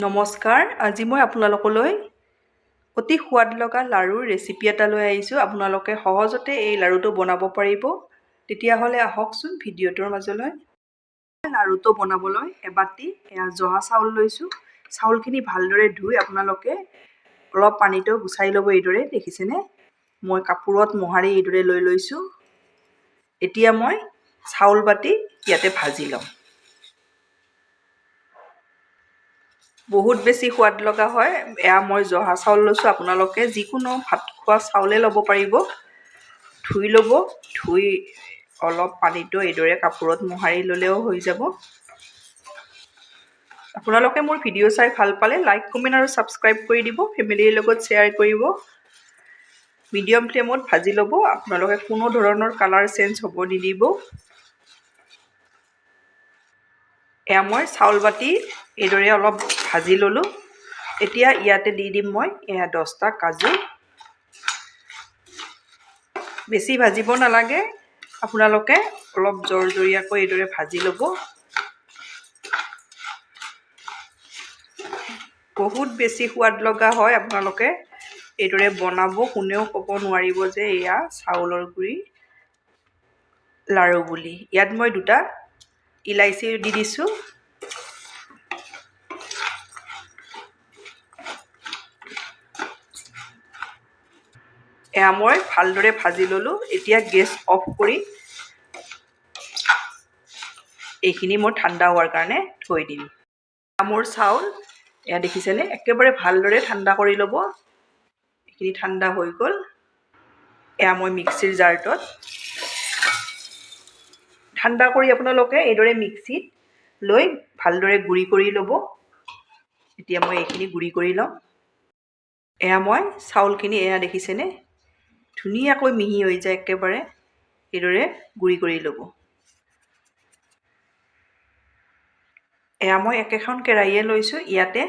নমস্কাৰ, আজি মই আপোনালোকলৈ অতি সোৱাদ লগা লাড়ুৰ ৰেচিপি এটা লৈ আহিছোঁ। আপোনালোকে সহজতে এই লাড়ুটো বনাব পাৰিব। তেতিয়াহ'লে আহকচোন ভিডিঅ'টোৰ মাজলৈ। লাড়ুটো বনাবলৈ এবাটি জহা চাউল লৈছোঁ। চাউলখিনি ভালদৰে ধুই আপোনালোকে অলপ পানীটো গুচাই ল'ব। এইদৰে দেখিছেনে? মই কাপোৰত মোহাৰি এইদৰে লৈ লৈছোঁ। এতিয়া মই চাউল বাটি ইয়াতে ভাজি ল'ম। বহুত বেছি সোৱাদ লগা হয়। মই জহা চাউল লৈছোঁ। আপোনালোকে যিকোনো ভাত খোৱা চাউলে ল'ব পাৰিব। ধুই ল'ব। ধুই অলপ পানীটো এইদৰে কাপোৰত মোহাৰি ল'লেও হৈ যাব। আপোনালোকে মোৰ ভিডিঅ' চাই ভাল পালে লাইক, কমেণ্ট আৰু ছাবস্ক্ৰাইব কৰি দিব। ফেমিলিৰ লগত শ্বেয়াৰ কৰিব। মিডিয়াম ফ্লেমত ভাজি ল'ব। আপোনালোকে কোনো ধৰণৰ কালাৰ চেঞ্জ হ'ব নিদিব। মই চাউল বাটি এইদৰে অলপ ভাজি ল'লোঁ। এতিয়া ইয়াতে দি দিম মই 10টা কাজু। বেছি ভাজিব নালাগে। আপোনালোকে অলপ জৰজৰীয়াকৈ এইদৰে ভাজি ল'ব। বহুত বেছি সোৱাদ লগা হয়। আপোনালোকে এইদৰে বনাব। কোনেও ক'ব নোৱাৰিব যে এয়া চাউলৰ গুড়ি লাড়ু বুলি। ইয়াত মই 2টা ইলাইচি দি দিছোঁ। মই ভালদৰে ভাজি ল'লোঁ। এতিয়া গেছ অফ কৰি এইখিনি মই ঠাণ্ডা হোৱাৰ কাৰণে থৈ দিম। মোৰ চাউল দেখিছেনে? একেবাৰে ভালদৰে ঠাণ্ডা কৰি ল'ব। এইখিনি ঠাণ্ডা হৈ গ'ল। মই মিক্সিৰ জাৰটোত ঠাণ্ডা কৰি আপোনালোকে এইদৰে মিক্সিত লৈ ভালদৰে গুড়ি কৰি ল'ব। এতিয়া মই এইখিনি গুড়ি কৰি ল'ম। মই চাউলখিনি দেখিছেনে? ধুনীয়াকৈ মিহি হৈ যায়। একেবাৰে এইদৰে গুড়ি কৰি ল'ব। মই একেখন কেৰাহীয়ে লৈছোঁ। ইয়াতে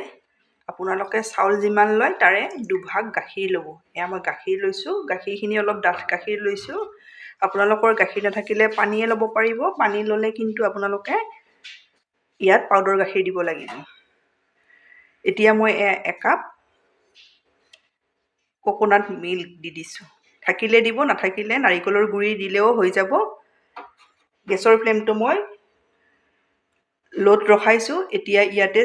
আপোনালোকে চাউল যিমান লয় তাৰে 2 ভাগ গাখীৰ ল'ব। মই গাখীৰ লৈছোঁ। গাখীৰখিনি অলপ ডাঠ গাখীৰ লৈছোঁ। আপোনালোকৰ গাখীৰ নাথাকিলে পানীয়ে ল'ব পাৰিব। পানী ল'লে কিন্তু আপোনালোকে ইয়াত পাউডাৰ গাখীৰ দিব লাগিব। এতিয়া মই 1 কাপ কোকোনাট মিল্ক দি দিছোঁ। থাকিলে দিব, নাথাকিলে নাৰিকলৰ গুড়ি দিলেও হৈ যাব। গেছৰ ফ্লেমটো মই ল'ত ৰখাইছোঁ। এতিয়া ইয়াতে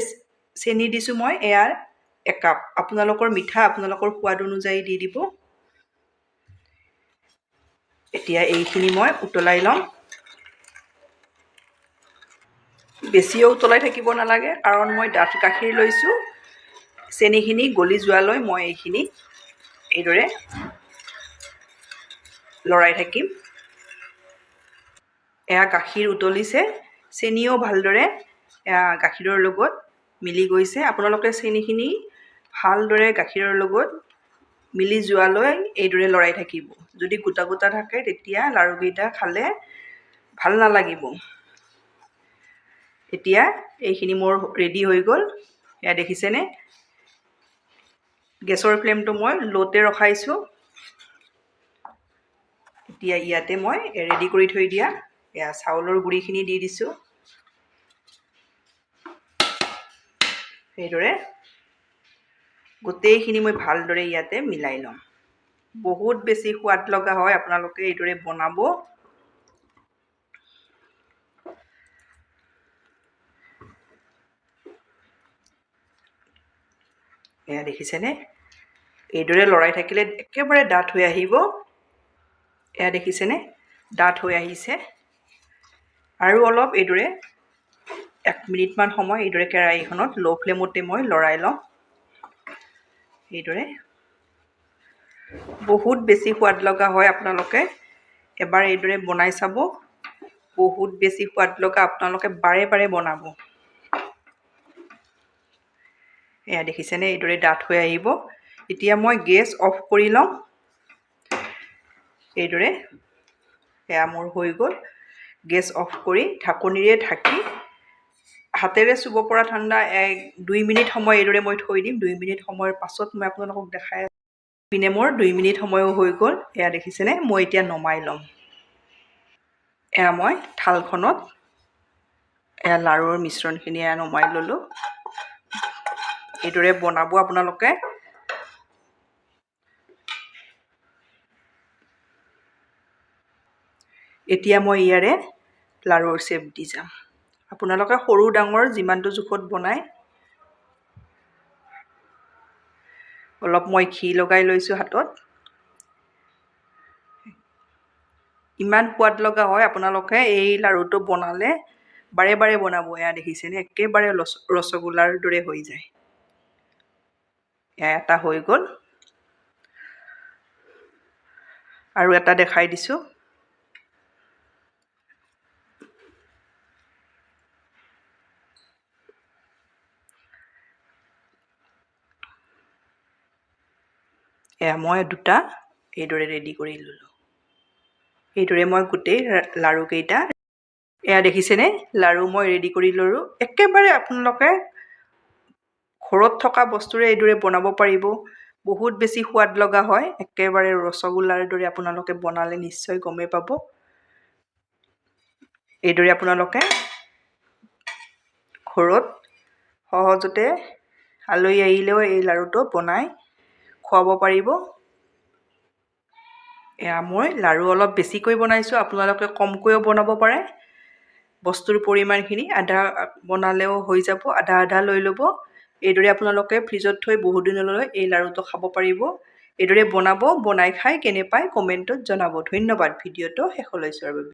চেনি দিছোঁ মই 1 কাপ। আপোনালোকৰ মিঠা আপোনালোকৰ সোৱাদ অনুযায়ী দি দিব। এতিয়া এইখিনি মই উতলাই ল'ম। বেছিও উতলাই থাকিব নালাগে, কাৰণ মই ডাঠ গাখীৰ লৈছোঁ। চেনিখিনি গলি যোৱালৈ মই এইখিনি এইদৰে লৰাই থাকিম। গাখীৰ উতলিছে। চেনিও ভালদৰে গাখীৰৰ লগত মিলি গৈছে। আপোনালোকে চেনিখিনি ভালদৰে গাখীৰৰ লগত মিলি যোৱালৈ এইদৰে লৰাই থাকিব। যদি গোটা গোটা থাকে তেতিয়া লাড়ুকেইটা খালে ভাল নালাগিব। এতিয়া এইখিনি মোৰ ৰেডি হৈ গ'ল। দেখিছেনে? গেছৰ ফ্লেমটো মই ল'তে ৰখাইছোঁ। এতিয়া ইয়াতে মই ৰেডি কৰি থৈ দিয়া চাউলৰ গুড়িখিনি দি দিছোঁ। এইদৰে গোটেইখিনি মই ভালদৰে ইয়াতে মিলাই ল'ম। বহুত বেছি সোৱাদ লগা হয়। আপোনালোকে এইদৰে বনাব। দেখিছেনে? এইদৰে লৰাই থাকিলে একেবাৰে ডাঠ হৈ আহিব। দেখিছেনে? ডাঠ হৈ আহিছে। আৰু অলপ এইদৰে 1 মিনিটমান সময় এইদৰে কেৰাহীখনত ল' ফ্লেমতে মই লৰাই ল'ম। এইদৰে বহুত বেছি সোৱাদ লগা হয়। আপোনালোকে এবাৰ এইদৰে বনাই চাব। বহুত বেছি সোৱাদ লগা। আপোনালোকে বাৰে বাৰে বনাব। দেখিছেনে? এইদৰে ডাঠ হৈ আহিব। এতিয়া মই গেছ অফ কৰি ল'ম। এইদৰে মোৰ হৈ গ'ল। গেছ অফ কৰি ঢাকনিৰে ঢাকি হাতেৰে চুব পৰা ঠাণ্ডা 2 মিনিট সময় এইদৰে মই থৈ দিম। 2 মিনিট সময়ৰ পাছত মই আপোনালোকক দেখাই আছোঁ। পিনে মোৰ 2 মিনিট সময়ো হৈ গ'ল। দেখিছেনে? মই এতিয়া নমাই ল'ম। মই থালখনত লাড়ুৰ মিশ্ৰণখিনি নমাই ল'লোঁ। এইদৰে বনাব আপোনালোকে। এতিয়া মই ইয়াৰে লাৰুৰ শ্বেপ দি যাম। আপোনালোকে সৰু ডাঙৰ যিমানটো জোখত বনায়। অলপ মই ঘি লগাই লৈছোঁ হাতত। ইমান সোৱাদ লগা হয়, আপোনালোকে এই লাৰুটো বনালে বাৰে বাৰে বনাব। এয়া দেখিছেনে, একেবাৰে ৰসগোল্লাৰ দৰে হৈ যায়। এয়া এটা হৈ গ'ল, আৰু এটা দেখাই দিছোঁ। এয়া মই দুটা এইদৰে ৰেডি কৰি ল'লোঁ। এইদৰে মই গোটেই লাৰুকেইটা, এয়া দেখিছেনে, লাৰু মই ৰেডি কৰি ল'লোঁ। একেবাৰে আপোনালোকে ঘৰত থকা বস্তুৰে এইদৰে বনাব পাৰিব। বহুত বেছি সোৱাদ লগা হয়, একেবাৰে ৰসগোল্লাৰ দৰে আপোনালোকে বনালে নিশ্চয় গমেই পাব। এইদৰে আপোনালোকে ঘৰত সহজতে আলহী আহিলেও এই লাৰুটো বনাই খুৱাব পাৰিব। এয়া মই লাৰু অলপ বেছিকৈ বনাইছোঁ, আপোনালোকে কমকৈও বনাব পাৰে। বস্তুৰ পৰিমাণখিনি আধা বনালেও হৈ যাব, আধা আধা লৈ ল'ব। এইদৰে আপোনালোকে ফ্ৰিজত থৈ বহুদিনলৈ এই লাৰুটো খাব পাৰিব। এইদৰে বনাব, বনাই খাই কেনে পায় কমেণ্টত জনাব। ধন্যবাদ ভিডিঅ'টো শেষলৈ চোৱাৰ বাবে।